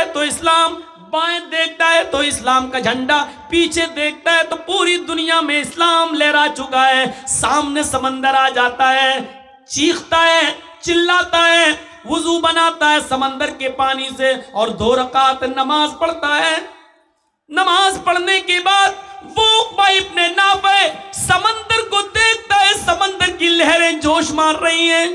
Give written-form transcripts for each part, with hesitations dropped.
तो इस्लाम, बाएं देखता है तो इस्लाम का झंडा, पीछे देखता है तो पूरी दुनिया में इस्लाम लहरा चुका है। सामने समंदर आ जाता है, चीखता है, चिल्लाता है, वुजू बनाता है समंदर के पानी से और 2 रकात नमाज पढ़ता है। नमाज पढ़ने के बाद वो उक़बा इब्न नाफ़े समंदर को देखता है, समंदर की लहरें जोश मार रही हैं,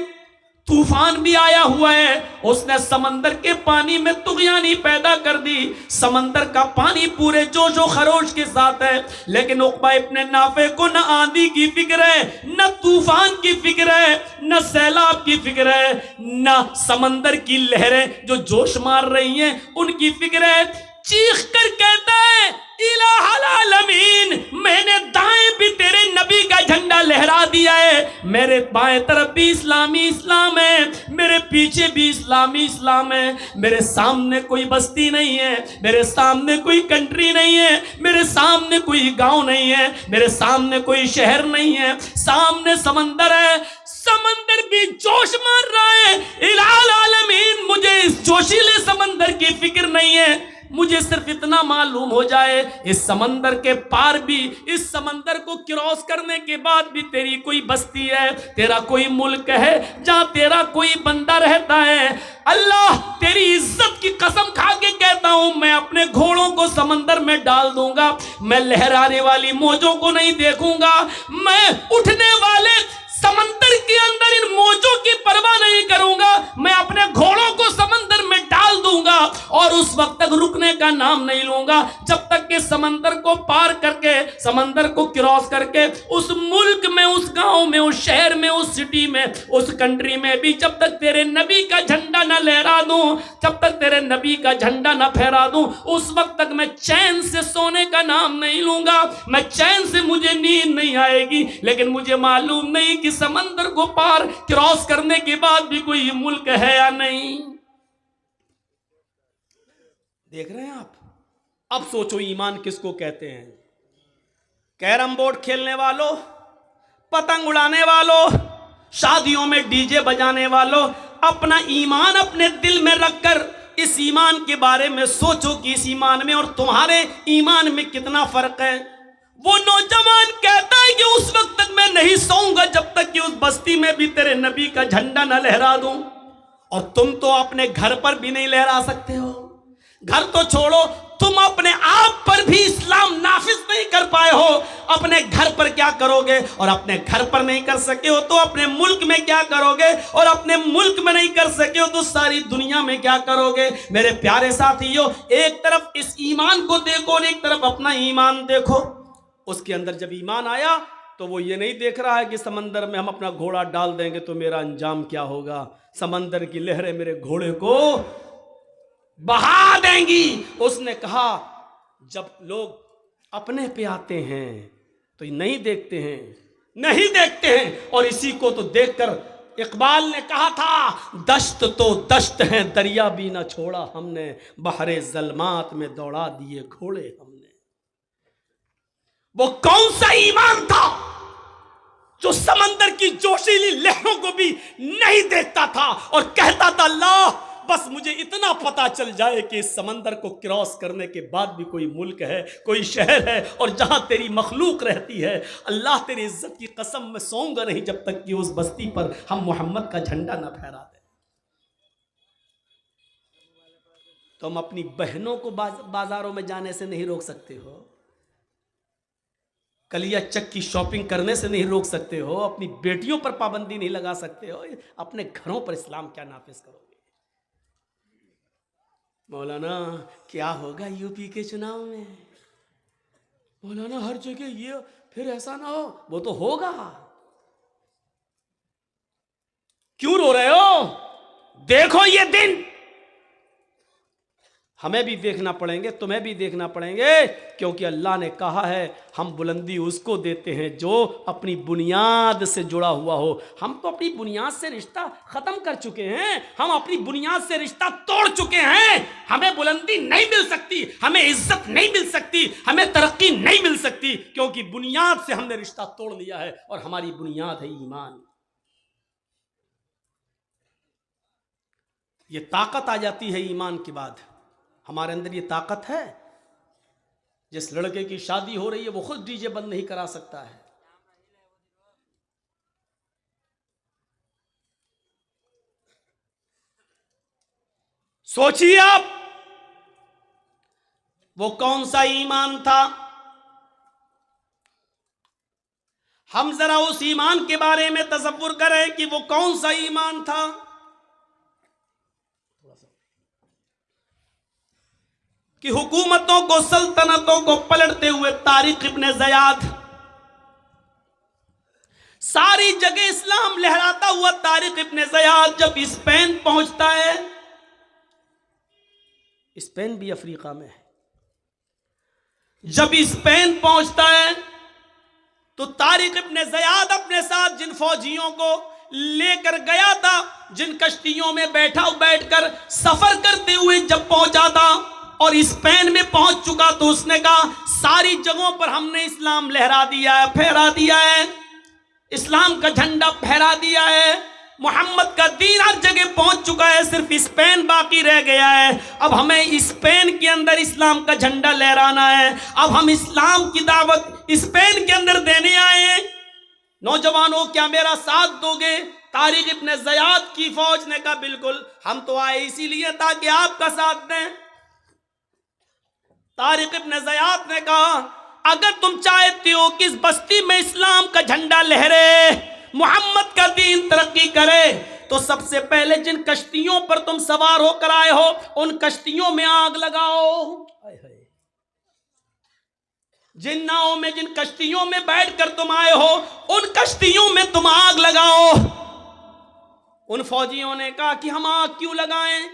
तूफान भी आया हुआ है। उसने समंदर के पानी में तुग़यानी पैदा कर दी। समंदर का पानी पूरे जोशो खरोश के साथ है, लेकिन उक़बा इब्न नाफ़े को न आंधी की फिक्र है, न तूफान की फिक्र है, न सैलाब की फिक्र है, न समंदर की लहरें जो जोश मार रही हैं उनकी फिक्र है। चीख कर कहता है, इलाहल आलमीन, मैंने दाएं भी तेरे नबी का झंडा लहरा दिया है, मेरे बाएं तरफ भी इस्लामी इस्लाम है, मेरे पीछे भी इस्लामी इस्लाम है, मेरे सामने कोई बस्ती नहीं है, मेरे सामने कोई कंट्री नहीं है, मेरे सामने कोई गांव नहीं है, मेरे सामने कोई शहर नहीं है, सामने समंदर है, समंदर भी जोश मार रहा है। इलाहल आलमीन, मुझे इस जोशीले समंदर की फिक्र नहीं है, मुझे सिर्फ इतना मालूम हो जाए इस समंदर के पार भी, इस समंदर को क्रॉस करने के बाद भी तेरी कोई बस्ती है, तेरा कोई मुल्क है जहां तेरा कोई बंदा रहता है। अल्लाह तेरी इज्जत की कसम खा के कहता हूं, मैं अपने घोड़ों को समंदर में डाल दूंगा, मैं लहराने वाली मौजों को नहीं देखूंगा, मैं उठने वाले समंदर के अंदर इन मौजों की परवाह नहीं करूंगा, मैं अपने घोड़ों को समंदर में डाल दूंगा और उस वक्त तक रुकने का नाम नहीं लूंगा जब तक कि समंदर को पार करके, समंदर को क्रॉस करके उस मुल्क में, उस गांव में, उस शहर में, उस सिटी में, उस कंट्री में भी जब तक तेरे नबी का झंडा ना लहरा दूं, जब तक तेरे नबी का झंडा ना फहरा दूं, उस वक्त तक मैं चैन से सोने का नाम नहीं लूंगा, मैं चैन से, मुझे नींद नहीं आएगी। लेकिन मुझे मालूम नहीं कि समंदर को पार क्रॉस करने के बाद भी कोई मुल्क है या नहीं। देख रहे हैं आप? अब सोचो ईमान किसको कहते हैं? कैरम बोर्ड खेलने वालों, पतंग उड़ाने वालों, शादियों में डीजे बजाने वालों, अपना ईमान अपने दिल में रखकर इस ईमान के बारे में सोचो कि इस ईमान में और तुम्हारे ईमान में कितना फर्क है। वो नौजवान कहता है कि उस वक्त तक मैं नहीं सोऊंगा जब तक कि उस बस्ती में भी तेरे नबी का झंडा न लहरा दूं। और तुम तो अपने घर पर भी नहीं लहरा सकते हो, घर तो छोड़ो, तुम अपने आप पर भी इस्लाम नाफिज नहीं कर पाए हो। अपने घर पर क्या करोगे? और अपने घर पर नहीं कर सके हो तो अपने मुल्क में क्या करोगे? और अपने मुल्क में नहीं कर सके हो तो सारी दुनिया में क्या करोगे? मेरे प्यारे साथियों, एक तरफ इस ईमान को देखो और एक तरफ अपना ईमान देखो। उसके अंदर जब ईमान आया तो वो ये नहीं देख रहा है कि समंदर में हम अपना घोड़ा डाल देंगे तो मेरा अंजाम क्या होगा, समंदर की लहरें मेरे घोड़े को बहा देंगी। उसने कहा जब लोग अपने पे आते हैं तो नहीं देखते हैं, नहीं देखते हैं। और इसी को तो देखकर इकबाल ने कहा था, दश्त तो दश्त है दरिया भी ना छोड़ा हमने, बहरे ज़ल्मात में दौड़ा दिए घोड़े हमने। वो कौन सा ईमान था जो समंदर की जोशीली लहरों को भी नहीं देखता था और कहता था, अल्लाह बस मुझे इतना पता चल जाए कि इस समंदर को क्रॉस करने के बाद भी कोई मुल्क है, कोई शहर है और जहां तेरी मखलूक रहती है। अल्लाह तेरी इज्जत की कसम, मैं सोऊंगा नहीं जब तक कि उस बस्ती पर हम मोहम्मद का झंडा ना फहरा दें। तुम अपनी बहनों को बाजारों में जाने से नहीं रोक सकते हो, कलिया चक की शॉपिंग करने से नहीं रोक सकते हो, अपनी बेटियों पर पाबंदी नहीं लगा सकते हो, अपने घरों पर इस्लाम क्या नाफिज करोगे? मौलाना क्या होगा यूपी के चुनाव में? मौलाना हर जगह ये, फिर ऐसा ना हो। वो तो होगा, क्यों रो रहे हो? देखो ये दिन हमें भी देखना पड़ेंगे, तुम्हें भी देखना पड़ेंगे, क्योंकि अल्लाह ने कहा है हम बुलंदी उसको देते हैं जो अपनी बुनियाद से जुड़ा हुआ हो। हम तो अपनी बुनियाद से रिश्ता खत्म कर चुके हैं, हम अपनी बुनियाद से रिश्ता तोड़ चुके हैं। हमें बुलंदी नहीं मिल सकती, हमें इज्जत नहीं मिल सकती, हमें तरक्की नहीं मिल सकती, क्योंकि बुनियाद से हमने रिश्ता तोड़ लिया है और हमारी बुनियाद है ईमान। ये ताकत आ जाती है ईमान के बाद। हमारे अंदर ये ताकत है। जिस लड़के की शादी हो रही है वो खुद डीजे बंद नहीं करा सकता है। सोचिए आप, वो कौन सा ईमान था। हम जरा उस ईमान के बारे में तसव्वुर करें कि वो कौन सा ईमान था। कि हुकूमतों को, सल्तनतों को पलटते हुए तारिक इब्न ज़ियाद, सारी जगह इस्लाम लहराता हुआ तारिक इब्न ज़ियाद जब स्पेन पहुंचता है, स्पेन भी अफ्रीका में है, जब स्पेन पहुंचता है तो तारिक इब्न ज़ियाद अपने साथ जिन फौजियों को लेकर गया था, जिन कश्तियों में बैठकर सफर करते हुए जब पहुंचा था और स्पेन में पहुंच चुका तो उसने कहा सारी जगहों पर हमने इस्लाम लहरा दिया है, फहरा दिया है, इस्लाम का झंडा फहरा दिया है, मोहम्मद का दीन हर जगह पहुंच चुका है, सिर्फ स्पेन बाकी रह गया है। अब हमें स्पेन के अंदर इस्लाम का झंडा लहराना है। अब हम इस्लाम की दावत स्पेन के अंदर देने आए हैं। नौजवानों, क्या मेरा साथ दोगे? तारिक इब्न ज़ियाद की फौज ने कहा बिल्कुल, हम तो आए इसीलिए ताकि आपका साथ दें। तारिक इब्न ज़ियाद ने कहा अगर तुम चाहते हो कि इस बस्ती में इस्लाम का झंडा लहरे, मोहम्मद का दीन तरक्की करे, तो सबसे पहले जिन कश्तियों पर तुम सवार होकर आए हो उन कश्तियों में आग लगाओ। जिन नावों में, जिन कश्तियों में बैठकर तुम आए हो उन कश्तियों में तुम आग लगाओ। उन फौजियों ने कहा कि हम आग क्यों लगाएं?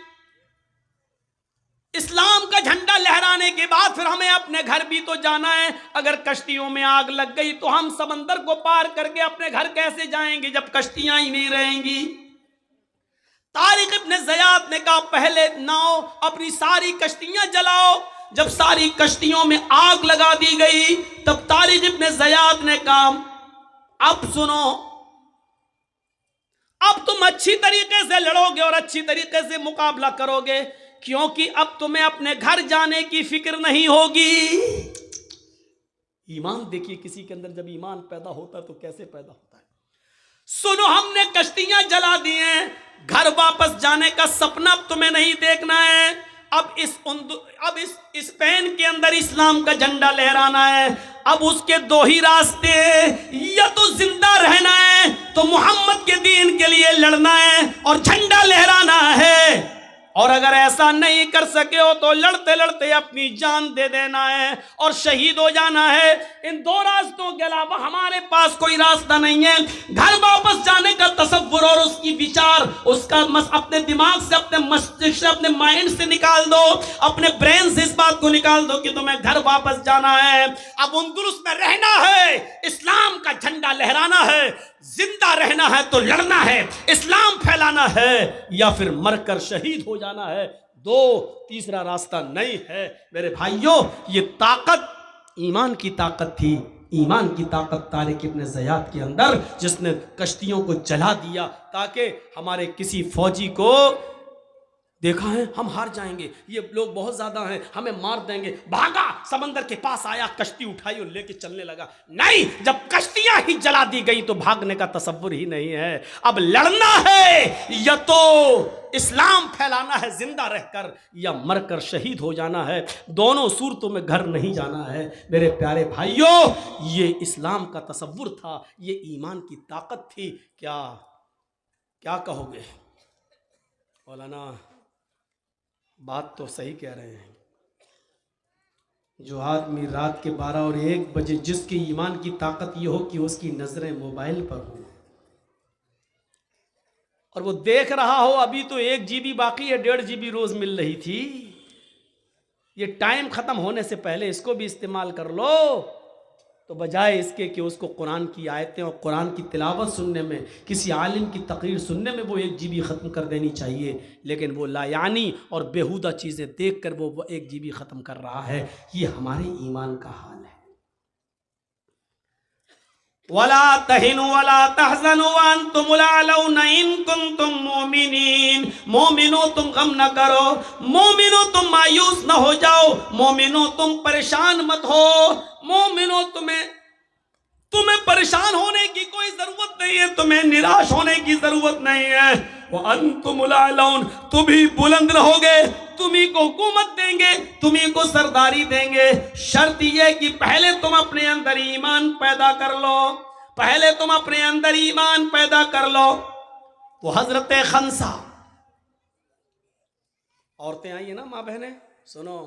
इस्लाम का झंडा लहराने के बाद फिर हमें अपने घर भी तो जाना है। अगर कश्तियों में आग लग गई तो हम समंदर को पार करके अपने घर कैसे जाएंगे जब कश्तियां ही नहीं रहेंगी? तारिक इब्न ज़ियाद ने कहा पहले नाव अपनी सारी कश्तियां जलाओ। जब सारी कश्तियों में आग लगा दी गई तब तारिक इब्न ज़ियाद ने कहा अब सुनो, अब तुम अच्छी तरीके से लड़ोगे और अच्छी तरीके से मुकाबला करोगे, क्योंकि अब तुम्हें अपने घर जाने की फिक्र नहीं होगी। ईमान देखिए, किसी के अंदर जब ईमान पैदा होता है तो कैसे पैदा होता है। सुनो, हमने कश्तियां जला दी हैं, घर वापस जाने का सपना अब तुम्हें नहीं देखना है। अब इस स्पेन के अंदर इस्लाम का झंडा लहराना है। अब उसके दो ही रास्ते हैं, या तो जिंदा रहना है, तो मोहम्मद के दीन के लिए लड़ना है और झंडा लहराना है, और अगर ऐसा नहीं कर सके हो तो लड़ते लड़ते अपनी जान दे देना है और शहीद हो जाना है। इन दो रास्तों के अलावा हमारे पास कोई रास्ता नहीं है। घर वापस जाने का तसव्वुर और उसकी विचार, उसका अपने दिमाग से, अपने मस्तिष्क से, अपने माइंड से निकाल दो, अपने ब्रेन से इस बात को निकाल दो कि तुम्हें घर वापस जाना है। अब अंदलुस में रहना है, इस्लाम का झंडा लहराना है, जिंदा रहना है तो लड़ना है, इस्लाम फैलाना है, या फिर मरकर शहीद हो जाना है। तीसरा रास्ता नहीं है। मेरे भाइयों, ये ताकत ईमान की ताकत थी। ईमान की ताकत तारिक इब्न ज़ियाद के अंदर, जिसने कश्तियों को जला दिया ताकि हमारे किसी फौजी को देखा है हम हार जाएंगे, ये लोग बहुत ज्यादा हैं, हमें मार देंगे, भागा, समंदर के पास आया, कश्ती उठाई और लेके चलने लगा। नहीं, जब कश्तियां ही जला दी गई तो भागने का तसव्वुर ही नहीं है। अब लड़ना है, या तो इस्लाम फैलाना है जिंदा रहकर, या मरकर शहीद हो जाना है। दोनों सूरतों में घर नहीं जाना है। मेरे प्यारे भाइयों, ये इस्लाम का तसव्वुर था, ये ईमान की ताकत थी। क्या कहोगे मौलाना? बात तो सही कह रहे हैं। जो आदमी रात के 12 और 1 बजे, जिसकी ईमान की ताकत ये हो कि उसकी नजरें मोबाइल पर हो और वो देख रहा हो अभी तो 1 GB बाकी है, 1.5 GB रोज मिल रही थी, ये टाइम खत्म होने से पहले इसको भी इस्तेमाल कर लो, तो बजाय इसके कि उसको कुरान की आयतें और कुरान की तिलावत सुनने में, किसी आलिम की तकरीर सुनने में वो 1 GB ख़त्म कर देनी चाहिए, लेकिन वो लायानी और बेहुदा चीज़ें देखकर वो 1 GB ख़त्म कर रहा है। ये हमारे ईमान का हाल है। वला तहिनु वला तहज़नु व अंतुमुल अलौना इन कुंतुम मोमिनीन। मोमिनो तुम गम न करो, मोमिनो तुम मायूस न हो जाओ, मोमिनो तुम परेशान मत हो, मोमिनो तुम्हें परेशान होने की कोई जरूरत नहीं है, तुम्हें निराश होने की जरूरत नहीं है। वो अंतुमुल अलौन, तुम ही बुलंद रहोगे, तुम्ही को हुकूमत देंगे, तुम्ही को सरदारी देंगे। शर्त यह कि पहले तुम अपने अंदर ईमान पैदा कर लो, पहले तुम अपने अंदर ईमान पैदा कर लो। वो हजरत खंसा, औरतें आई है ना माँ बहनें, सुनो,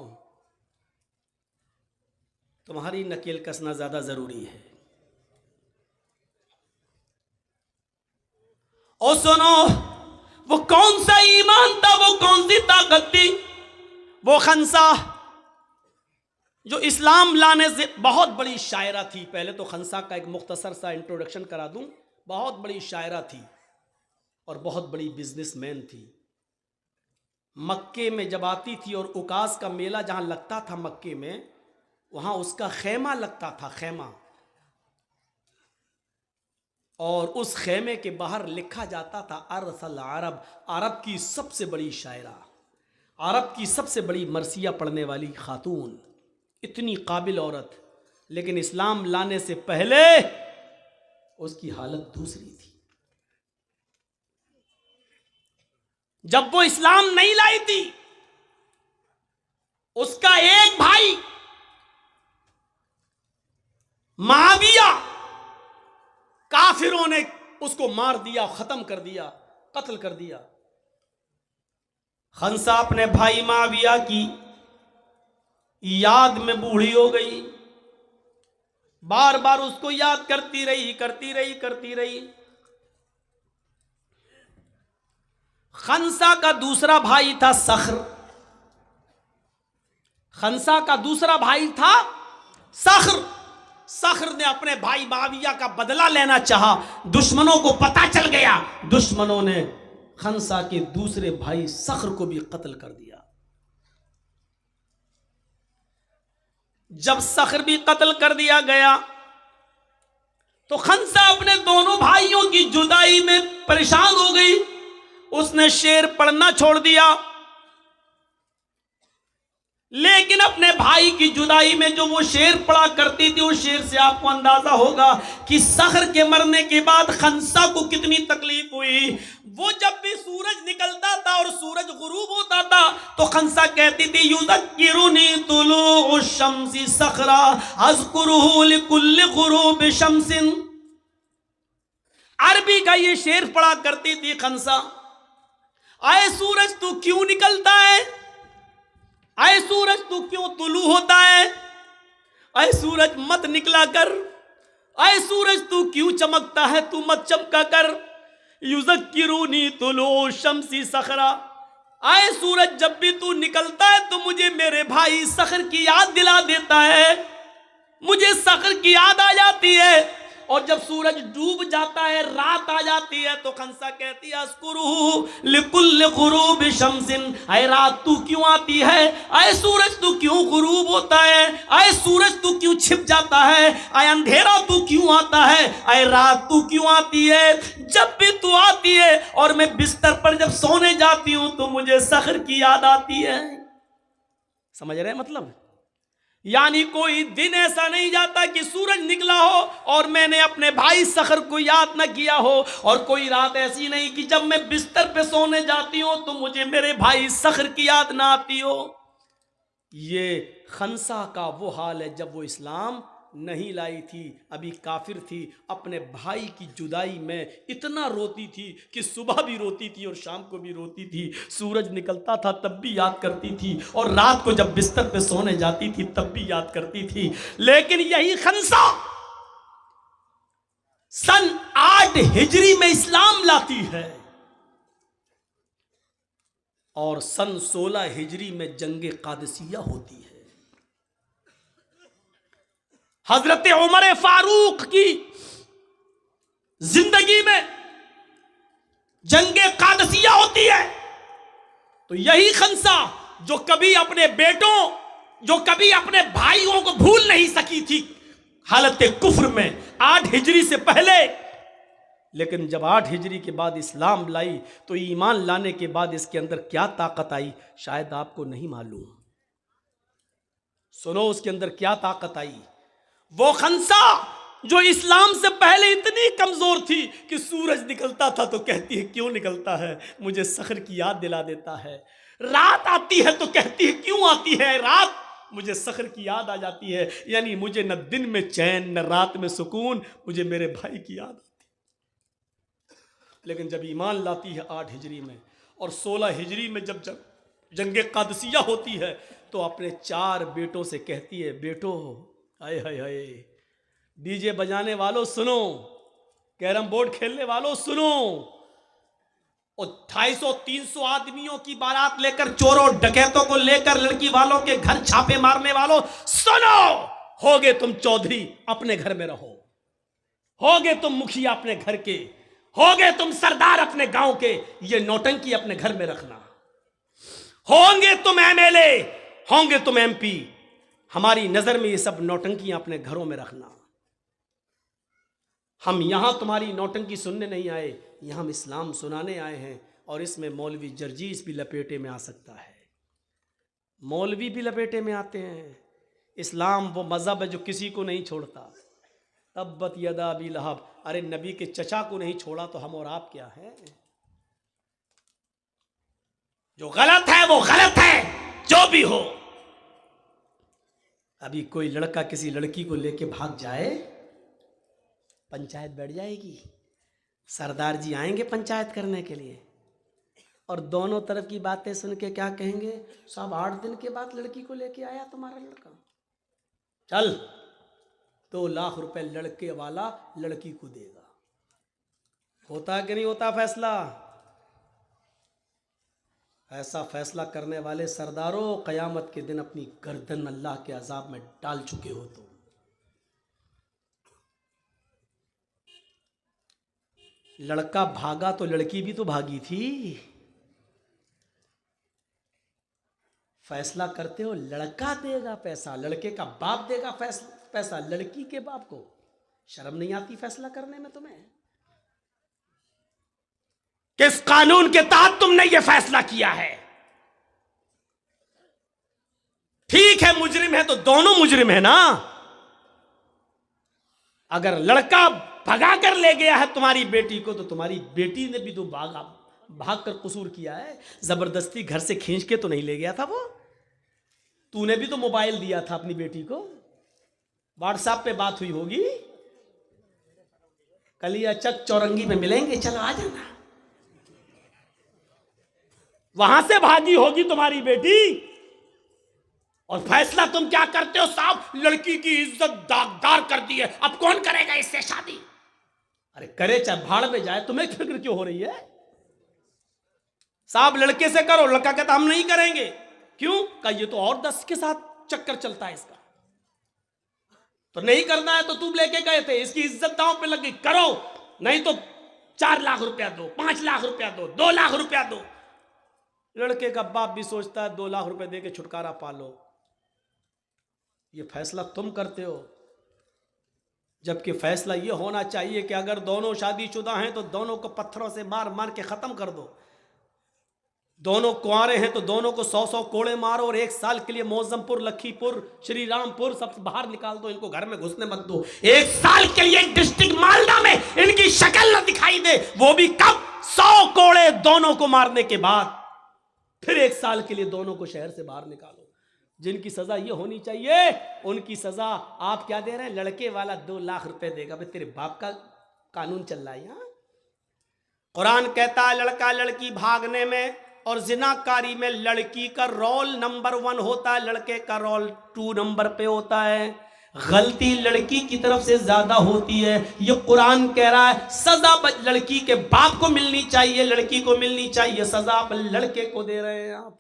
तुम्हारी नकेल कसना ज्यादा जरूरी है। और सुनो, वो कौन सा ईमान था, वो कौन सी ताकत थी? वो खंसा जो इस्लाम लाने से बहुत बड़ी शायरा थी। पहले तो खंसा का एक मुख्तसर सा इंट्रोडक्शन करा दूं। बहुत बड़ी शायरा थी और बहुत बड़ी बिजनेसमैन थी। मक्के में जब आती थी और उकास का मेला जहां लगता था मक्के में, वहां उसका खेमा लगता था, खेमा, और उस खेमे के बाहर लिखा जाता था अरसल अरब, अरब की सबसे बड़ी शायरा, अरब की सबसे बड़ी मरसिया पढ़ने वाली खातून, इतनी काबिल औरत। लेकिन इस्लाम लाने से पहले उसकी हालत दूसरी थी। जब वो इस्लाम नहीं लाई थी, उसका एक भाई मुआविया, काफिरों ने उसको मार दिया, खत्म कर दिया, कत्ल कर दिया। खंसा अपने भाई मुआविया की याद में बूढ़ी हो गई, बार बार उसको याद करती रही। खंसा का दूसरा भाई था सख्र, खंसा का दूसरा भाई था सख्र। सख्र ने अपने भाई मुआविया का बदला लेना चाहा, दुश्मनों को पता चल गया, दुश्मनों ने खंसा के दूसरे भाई सख्र को भी कत्ल कर दिया। जब सख्र भी कत्ल कर दिया गया तो खंसा अपने दोनों भाइयों की जुदाई में परेशान हो गई। उसने शेर पढ़ना छोड़ दिया, लेकिन अपने भाई की जुदाई में जो वो शेर पढ़ा करती थी, उस शेर से आपको अंदाजा होगा कि सख्र के मरने के बाद खंसा को कितनी तकलीफ हुई। वो जब भी सूरज निकलता था और सूरज गुरूब होता था तो खंसा कहती थी युज़क्किरुनी तुलूउ शम्सी सखरा अज़कुरुहु लिकुल्लि गुरूबि शम्सिन। अरबी का ये शेर पढ़ा करती थी खंसा। आए सूरज तू क्यों निकलता है, आए सूरज तू क्यों तुलू होता है, आए सूरज मत निकला कर, आए सूरज तू क्यों चमकता है, तू मत चमका कर। युज़क्किरुनी तुलू शम्सी सखरा, आए सूरज जब भी तू निकलता है तो मुझे मेरे भाई सखर की याद दिला देता है, मुझे सखर की याद आ जाती है। और जब सूरज डूब जाता है, रात आ जाती है, तो खंसा कहती है अस्कुरुहु लिकुल्लि गुरूबि शम्सिन, आए रात तू क्यों आती है, आए सूरज तू क्यों गुरूब होता है, आए सूरज तू क्यों छिप जाता है, आए अंधेरा तू क्यों आता है, आए रात तू क्यों आती है। जब भी तू आती है और मैं बिस्तर पर जब सोने जाती हूं तो मुझे सखर की याद आती है। समझ रहे हैं मतलब? यानी कोई दिन ऐसा नहीं जाता कि सूरज निकला हो और मैंने अपने भाई सखर को याद न किया हो, और कोई रात ऐसी नहीं कि जब मैं बिस्तर पे सोने जाती हूं तो मुझे मेरे भाई सखर की याद ना आती हो। ये खंसा का वो हाल है जब वो इस्लाम नहीं लाई थी, अभी काफिर थी। अपने भाई की जुदाई में इतना रोती थी कि सुबह भी रोती थी और शाम को भी रोती थी, सूरज निकलता था तब भी याद करती थी, और रात को जब बिस्तर पे सोने जाती थी तब भी याद करती थी। लेकिन यही खंसा सन 8 हिजरी में इस्लाम लाती है और सन 16 हिजरी में जंगे कादसिया होती है। हजरत उमर फारूक की जिंदगी में जंगे कादसिया होती है। तो यही खंसा जो कभी अपने बेटों, जो कभी अपने भाइयों को भूल नहीं सकी थी, हालत कुफ्र में 8 हिजरी से पहले। लेकिन जब 8 हिजरी के बाद इस्लाम लाई तो ईमान लाने के बाद इसके अंदर क्या ताकत आई शायद आपको नहीं मालूम। सुनो उसके अंदर क्या ताकत आई। वो खंसा जो इस्लाम से पहले इतनी कमजोर थी कि सूरज निकलता था तो कहती है क्यों निकलता है, मुझे सखर की याद दिला देता है। रात आती है तो कहती है क्यों आती है रात, मुझे सखर की याद आ जाती है। यानी मुझे न दिन में चैन न रात में सुकून, मुझे मेरे भाई की याद आती है। लेकिन जब ईमान लाती है 8 हिजरी में और 16 हिजरी में जब जंगे कादसिया होती है तो अपने 4 बेटों से कहती है बेटो, हाय हाय हाय, डीजे बजाने वालों सुनो, कैरम बोर्ड खेलने वालों सुनो, और 250-300 आदमियों की बारात लेकर चोरों डकैतों को लेकर लड़की वालों के घर छापे मारने वालों सुनो, होगे तुम चौधरी अपने घर में रहो, होगे तुम मुखिया अपने घर के, होगे तुम सरदार अपने गांव के, ये नौटंकी अपने घर में रखना। होंगे तुम एमएलए, होंगे तुम एमपी, हमारी नजर में ये सब नौटंकियां अपने घरों में रखना। हम यहां तुम्हारी नौटंकी सुनने नहीं आए, यहां हम इस्लाम सुनाने आए हैं। और इसमें मौलवी जर्जीस भी लपेटे में आ सकता है, मौलवी भी लपेटे में आते हैं। इस्लाम वो मजहब है जो किसी को नहीं छोड़ता। तब्बत यदा अबी लहब, अरे नबी के चचा को नहीं छोड़ा तो हम और आप क्या हैं। जो गलत है वो गलत है, जो भी हो। अभी कोई लड़का किसी लड़की को लेके भाग जाए, पंचायत बैठ जाएगी, सरदार जी आएंगे पंचायत करने के लिए, और दोनों तरफ की बातें सुन के क्या कहेंगे, साहब 8 दिन के बाद लड़की को लेके आया तुम्हारा लड़का, चल 2 लाख रुपए लड़के वाला लड़की को देगा। होता कि नहीं होता फैसला? ऐसा फैसला करने वाले सरदारों, कयामत के दिन अपनी गर्दन अल्लाह के अजाब में डाल चुके हो तुम। लड़का भागा तो लड़की भी तो भागी थी। फैसला करते हो लड़का देगा पैसा, लड़के का बाप देगा पैसा लड़की के बाप को। शर्म नहीं आती फैसला करने में तुम्हें? किस कानून के तहत तुमने यह फैसला किया है? ठीक है मुजरिम है तो दोनों मुजरिम है ना। अगर लड़का भगा कर ले गया है तुम्हारी बेटी को तो तुम्हारी बेटी ने भी तो भाग कर कसूर किया है। जबरदस्ती घर से खींच के तो नहीं ले गया था वो। तूने भी तो मोबाइल दिया था अपनी बेटी को, व्हाट्सएप पे बात हुई होगी, कलिया चक चौरंगी में मिलेंगे, चलो आ जाना। वहां से भागी होगी तुम्हारी बेटी। और फैसला तुम क्या करते हो साहब, लड़की की इज्जत दागदार कर दी है, अब कौन करेगा इससे शादी। अरे करे चाहे भाड़ में जाए, तुम्हें फिक्र क्यों हो रही है साहब? लड़के से करो। लड़का कहता हम नहीं करेंगे। क्यों? का ये तो और 10 के साथ चक्कर चलता है इसका, तो नहीं करना है तो तुम लेके गए थे, इसकी इज्जत दांव पे लगी, करो, नहीं तो 4 लाख रुपया दो, 5 लाख रुपया दो, 2 लाख रुपया दो। लड़के का बाप भी सोचता है 2 लाख रुपए दे के छुटकारा पालो। ये फैसला तुम करते हो, जबकि फैसला ये होना चाहिए कि अगर दोनों शादीशुदा हैं तो दोनों को पत्थरों से मार मार के खत्म कर दो। दोनों कुंवारे हैं तो दोनों को 100-100 कोड़े मारो और 1 साल के लिए मौजमपुर, लखीपुर, श्री रामपुर सब बाहर निकाल दो, इनको घर में घुसने मत दो। 1 साल के लिए डिस्ट्रिक्ट मालदा में इनकी शक्ल न दिखाई दे, वो भी कब? 100 कोड़े दोनों को मारने के बाद। फिर 1 साल के लिए दोनों को शहर से बाहर निकालो। जिनकी सजा ये होनी चाहिए उनकी सजा आप क्या दे रहे हैं? लड़के वाला 2 लाख रुपए देगा। भाई तेरे बाप का कानून चल रहा है यहाँ। कुरान कहता है लड़का लड़की भागने में और जिनाकारी में लड़की का रोल नंबर 1 होता है, लड़के का रोल 2 नंबर पे होता है। गलती लड़की की तरफ से ज्यादा होती है। ये कुरान कह रहा है सजा लड़की के बाप को मिलनी चाहिए, लड़की को मिलनी चाहिए, सजा आप लड़के को दे रहे हैं आप।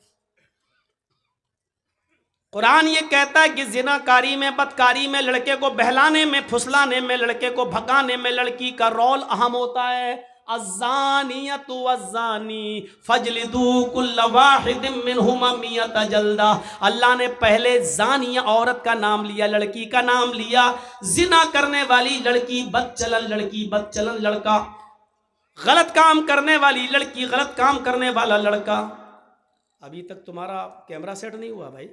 कुरान ये कहता है कि जिनाकारी में, बदकारी में, लड़के को बहलाने में, फुसलाने में, लड़के को भगाने में लड़की का रोल अहम होता है। अज़्ज़ानियतु वज़्ज़ानी फजलिदू कुल्ल वाहिदिम मिनहुमा मियता जल्दा। अल्लाह ने पहले ज़ानिया औरत का नाम लिया, लड़की का नाम लिया, जिना करने वाली लड़की, बदचलन लड़की, बदचलन लड़का, गलत काम करने वाली लड़की, गलत काम करने वाला लड़का। अभी तक तुम्हारा कैमरा सेट नहीं हुआ भाई,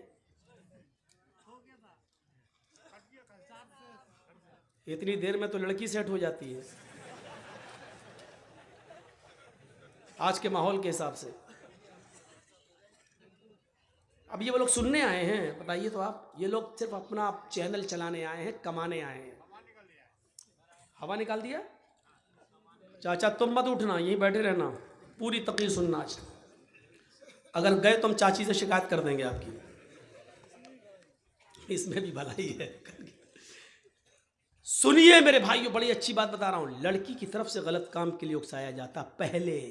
इतनी देर में तो लड़की सेट हो जाती है आज के माहौल के हिसाब से। अब ये वो लोग सुनने आए हैं, बताइए तो आप, ये लोग सिर्फ अपना चैनल चलाने आए हैं, कमाने आए हैं। हवा निकाल दिया। चाचा तुम मत उठना, यहीं बैठे रहना, पूरी तकरीर सुनना आज। अगर गए तो हम चाची से शिकायत कर देंगे आपकी, इसमें भी भलाई है। सुनिए मेरे भाइयों, बड़ी अच्छी बात बता रहा हूं। लड़की की तरफ से गलत काम के लिए उकसाया जाता पहले।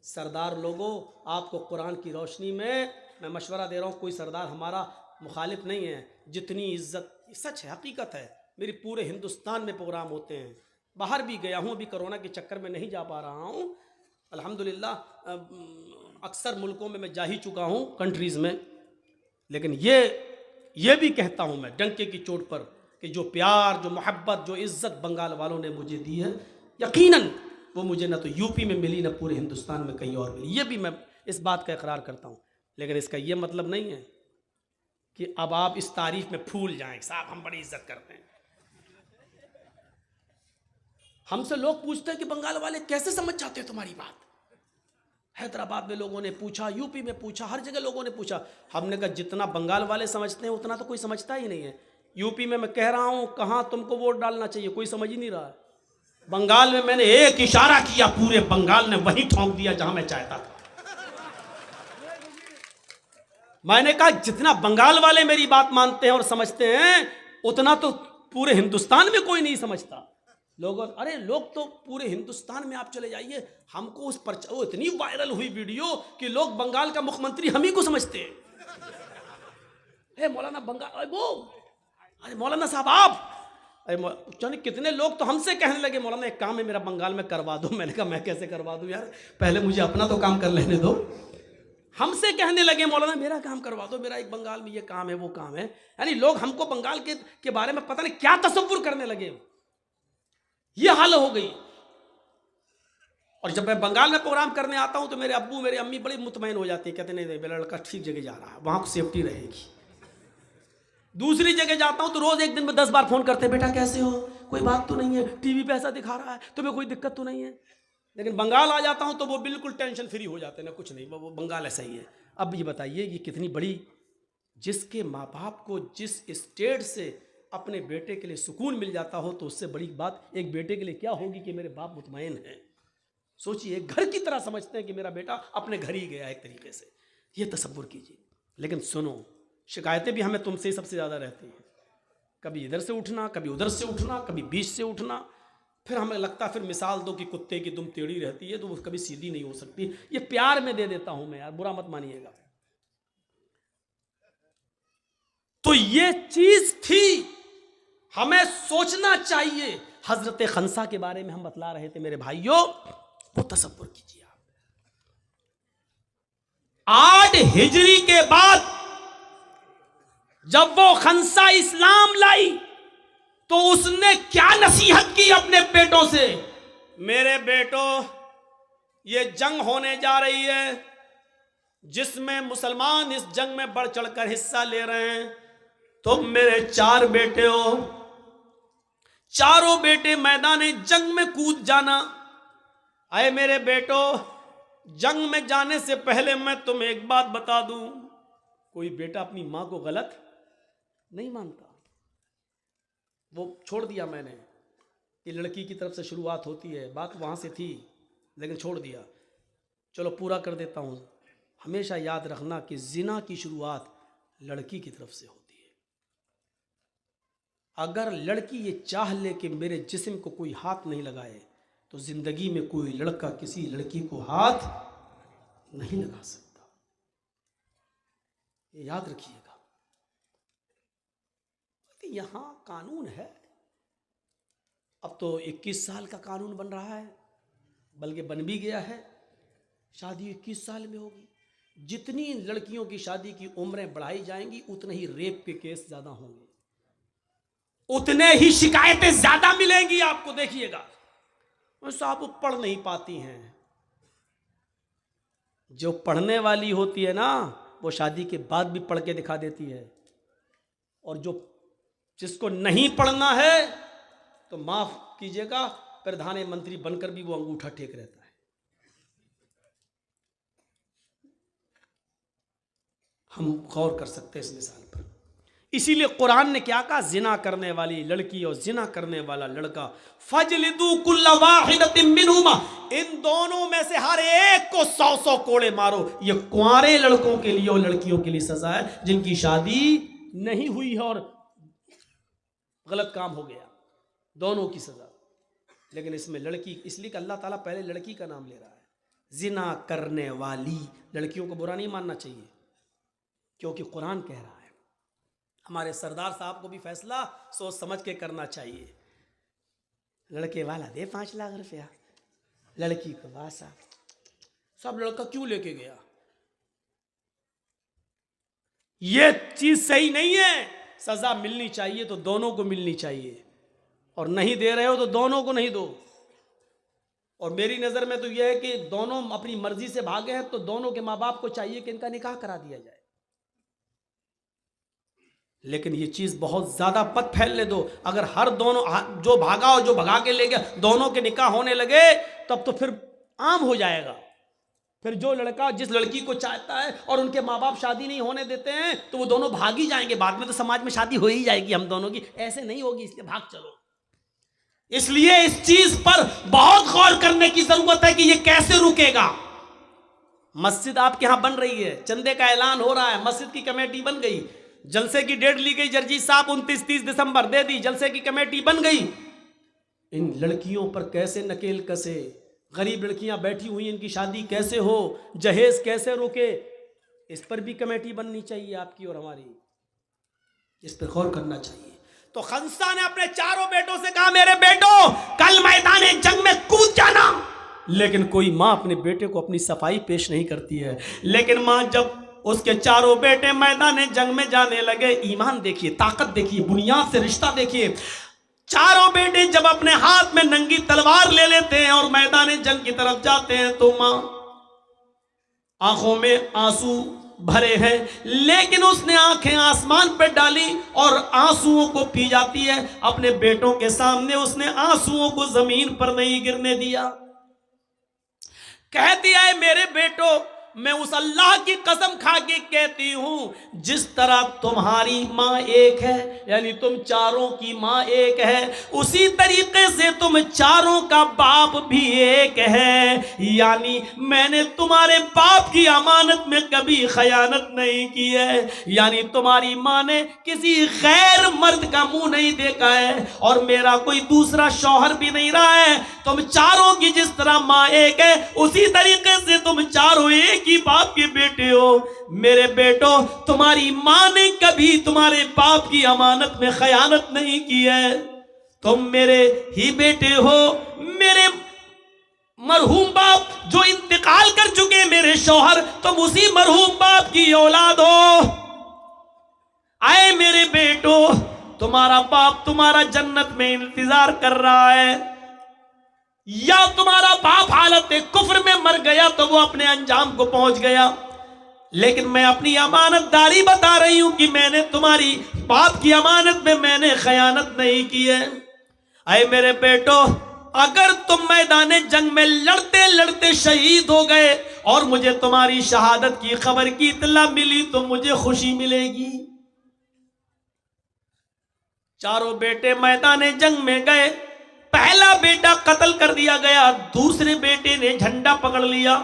सरदार लोगों, आपको कुरान की रोशनी में मैं मशवरा दे रहा हूँ, कोई सरदार हमारा मुखालिफ नहीं है। जितनी इज्जत, सच है, हकीकत है, मेरी पूरे हिंदुस्तान में प्रोग्राम होते हैं, बाहर भी गया हूँ, अभी कोरोना के चक्कर में नहीं जा पा रहा हूँ, अल्हम्दुलिल्लाह अक्सर मुल्कों में मैं जा ही चुका हूँ, कंट्रीज़ में। लेकिन ये भी कहता हूँ मैं डंके की चोट पर कि जो प्यार, जो मोहब्बत, जो इज़्ज़त बंगाल वालों ने मुझे दी है, यकीनन वो मुझे ना तो यूपी में मिली, ना पूरे हिंदुस्तान में कहीं और मिली। ये भी मैं इस बात का इकरार करता हूँ। लेकिन इसका ये मतलब नहीं है कि अब आप इस तारीफ में फूल जाएं, साहब हम बड़ी इज्जत करते हैं। हमसे लोग पूछते हैं कि बंगाल वाले कैसे समझ जाते हैं तुम्हारी बात। हैदराबाद में लोगों ने पूछा, यूपी में पूछा, हर जगह लोगों ने पूछा। हमने कहा जितना बंगाल वाले समझते हैं उतना तो कोई समझता ही नहीं है। यूपी में मैं कह रहा हूं कहां तुमको वोट डालना चाहिए, कोई समझ ही नहीं रहा है। बंगाल में मैंने एक इशारा किया, पूरे बंगाल ने वहीं ठोंक दिया जहां मैं चाहता था। मैंने कहा जितना बंगाल वाले मेरी बात मानते हैं और समझते हैं उतना तो पूरे हिंदुस्तान में कोई नहीं समझता। लोगों, अरे लोग तो पूरे हिंदुस्तान में आप चले जाइए, हमको उस पर वो इतनी वायरल हुई वीडियो कि लोग बंगाल का मुख्यमंत्री हम ही को समझते हैं। मौलाना बंगाल, वो अरे मौलाना साहब आप, अरे कितने लोग तो हमसे कहने लगे मौलाना एक काम है मेरा बंगाल में करवा दो। मैंने कहा मैं कैसे करवा दूं यार, पहले मुझे अपना तो काम कर लेने दो। हमसे कहने लगे मौलाना मेरा काम करवा दो, मेरा एक बंगाल में ये काम है वो काम है। यानी लोग हमको बंगाल के बारे में पता नहीं क्या तसव्वुर करने लगे, ये हाल हो गई। और जब मैं बंगाल में प्रोग्राम करने आता हूं तो मेरे अब्बू मेरी अम्मी बड़ी मुतमईन हो जाती है, कहते नहीं मेरा लड़का ठीक जगह जा रहा है, वहां सेफ्टी रहेगी। दूसरी जगह जाता हूं तो रोज एक दिन में 10 बार फोन करते, बेटा कैसे हो, कोई बात तो नहीं है, टीवी पे ऐसा दिखा रहा है, तुम्हें कोई दिक्कत तो नहीं है। लेकिन बंगाल आ जाता हूं तो वो बिल्कुल टेंशन फ्री हो जाते हैं, ना कुछ नहीं, वो बंगाल ऐसा ही है। अब ये बताइए ये कितनी बड़ी, जिसके माँ बाप को जिस स्टेट से अपने बेटे के लिए सुकून मिल जाता हो तो उससे बड़ी बात एक बेटे के लिए क्या होगी कि मेरे बाप मुतमईन है। सोचिए, घर की तरह समझते हैं कि मेरा बेटा अपने घर ही गया एक तरीके से, ये तसव्वुर कीजिए। लेकिन सुनो, शिकायतें भी हमें तुमसे ही सबसे ज़्यादा रहती हैं, कभी इधर से उठना, कभी उधर से उठना, कभी बीच से उठना। फिर हमें लगता, फिर मिसाल दो कि कुत्ते की दुम टेढ़ी रहती है तो वो कभी सीधी नहीं हो सकती। ये प्यार में दे देता हूं मैं यार, बुरा मत मानिएगा। तो ये चीज थी, हमें सोचना चाहिए। हजरत खंसा के बारे में हम बतला रहे थे मेरे भाइयों, वो तसव्वुर कीजिए आप। 8 हिजरी के बाद जब वो खंसा इस्लाम लाई तो उसने क्या नसीहत की अपने बेटों से, मेरे बेटों ये जंग होने जा रही है जिसमें मुसलमान इस जंग में बढ़ चढ़कर हिस्सा ले रहे हैं। तुम मेरे 4 बेटे हो, चारों बेटे मैदान जंग में कूद जाना। अरे मेरे बेटो, जंग में जाने से पहले मैं तुम्हें एक बात बता दूं, कोई बेटा अपनी मां को गलत नहीं मानता। वो छोड़ दिया मैंने कि लड़की की तरफ से शुरुआत होती है, बात वहां से थी लेकिन छोड़ दिया। चलो पूरा कर देता हूं। हमेशा याद रखना कि जिना की शुरुआत लड़की की तरफ से होती है। अगर लड़की ये चाह ले कि मेरे जिस्म को कोई हाथ नहीं लगाए तो जिंदगी में कोई लड़का किसी लड़की को हाथ नहीं लगा सकता, ये याद रखिएगा। यहां कानून है, अब तो 21 साल का कानून बन रहा है, बल्कि बन भी गया है। शादी 21 साल में होगी। जितनी लड़कियों की शादी की उम्रें बढ़ाई जाएंगी उतने ही रेप के केस ज्यादा होंगे, उतने ही शिकायतें ज्यादा मिलेंगी आपको। देखिएगा साहब पढ़ नहीं पाती हैं। जो पढ़ने वाली होती है ना वो शादी के बाद भी पढ़ के दिखा देती है, और जिसको नहीं पढ़ना है तो माफ कीजिएगा प्रधानमंत्री बनकर भी वो अंगूठा टेक रहता है। हम गौर कर सकते हैं इस मिसाल पर। इसीलिए कुरान ने क्या कहा, जिना करने वाली लड़की और जिना करने वाला लड़का फजलिदू कुल्ला वाहिदतिन मिनहुमा, इन दोनों में से हर एक को 100 कोड़े मारो। ये कुंवारे लड़कों के लिए और लड़कियों के लिए सजा है जिनकी शादी नहीं हुई है और गलत काम हो गया, दोनों की सजा। लेकिन इसमें लड़की, इसलिए कि अल्लाह ताला पहले लड़की का नाम ले रहा है। जिना करने वाली लड़कियों को बुरा नहीं मानना चाहिए, क्योंकि कुरान कह रहा है। हमारे सरदार साहब को भी फैसला सोच समझ के करना चाहिए। लड़के वाला दे 5 लाख रुपया, लड़की को वासा। सब लड़का क्यों लेके गया? ये चीज सही नहीं है। सजा मिलनी चाहिए तो दोनों को मिलनी चाहिए, और नहीं दे रहे हो तो दोनों को नहीं दो। और मेरी नजर में तो यह है कि दोनों अपनी मर्जी से भागे हैं तो दोनों के माँ बाप को चाहिए कि इनका निकाह करा दिया जाए। लेकिन ये चीज बहुत ज्यादा मत फैलने दो। अगर हर दोनों जो भागा और जो भगा के ले गया दोनों के निकाह होने लगे तब तो फिर आम हो जाएगा। फिर जो लड़का जिस लड़की को चाहता है और उनके माँ बाप शादी नहीं होने देते हैं तो वो दोनों भाग ही जाएंगे। बाद में तो समाज में शादी हो ही जाएगी हम दोनों की, ऐसे नहीं होगी, इसलिए भाग चलो। इसलिए इस चीज पर बहुत गौर करने की जरूरत है कि ये कैसे रुकेगा। मस्जिद आपके यहां बन रही है, चंदे का ऐलान हो रहा है, मस्जिद की कमेटी बन गई, जलसे की डेट ली गई, जर्जी साहब 29-30 दिसंबर दे दी, जलसे की कमेटी बन गई। इन लड़कियों पर कैसे नकेल कसे, गरीब लड़कियां बैठी हुई इनकी शादी कैसे हो, जहेज कैसे रुके, इस पर भी कमेटी बननी चाहिए आपकी और हमारी, इस पर गौर करना चाहिए। तो खंसा ने अपने चारों बेटों से कहा, मेरे बेटो कल मैदान जंग में कूद जाना। लेकिन कोई मां अपने बेटे को अपनी सफाई पेश नहीं करती है। लेकिन मां जब उसके चारों बेटे मैदान जंग में जाने लगे, ईमान देखिए, ताकत देखिए, बुनियाद से रिश्ता देखिए। चारों बेटे जब अपने हाथ में नंगी तलवार ले लेते हैं और मैदान जंग की तरफ जाते हैं तो मां आंखों में आंसू भरे हैं, लेकिन उसने आंखें आसमान पर डाली और आंसुओं को पी जाती है। अपने बेटों के सामने उसने आंसुओं को जमीन पर नहीं गिरने दिया। कहती है, मेरे बेटो मैं उस अल्लाह की कसम खा के कहती हूं जिस तरह तुम्हारी मां एक है, यानी तुम चारों की मां एक है, उसी तरीके से तुम चारों का बाप भी एक है। यानी मैंने तुम्हारे बाप की अमानत में कभी खयानत नहीं की है। यानी तुम्हारी मां ने किसी गैर मर्द का मुंह नहीं देखा है और मेरा कोई दूसरा शौहर भी नहीं रहा है। तुम चारों की जिस तरह मां एक है उसी तरीके से तुम चारों एक ही बाप के बेटे हो। मेरे बेटो तुम्हारी मां ने कभी तुम्हारे बाप की अमानत में खयानत नहीं की है। तुम मेरे ही बेटे हो। मेरे मरहूम बाप जो इंतकाल कर चुके मेरे शौहर, तुम उसी मरहूम बाप की औलाद हो। आए मेरे बेटो, तुम्हारा बाप तुम्हारा जन्नत में इंतजार कर रहा है, या तुम्हारा बाप हालत कुफ्र में मर गया तो वो अपने अंजाम को पहुंच गया। लेकिन मैं अपनी अमानतदारी बता रही हूं कि मैंने तुम्हारी बाप की अमानत में मैंने खयानत नहीं की है। अरे मेरे बेटो, अगर तुम मैदान जंग में लड़ते लड़ते शहीद हो गए और मुझे तुम्हारी शहादत की खबर की इत्तला मिली तो मुझे खुशी मिलेगी। चारों बेटे मैदान जंग में गए। पहला बेटा कत्ल कर दिया गया, दूसरे बेटे ने झंडा पकड़ लिया,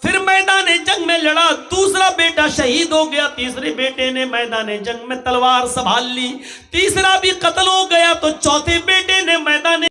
फिर मैदान जंग में लड़ा, दूसरा बेटा शहीद हो गया, तीसरे बेटे ने मैदान जंग में तलवार संभाल ली, तीसरा भी कत्ल हो गया तो चौथे बेटे ने मैदान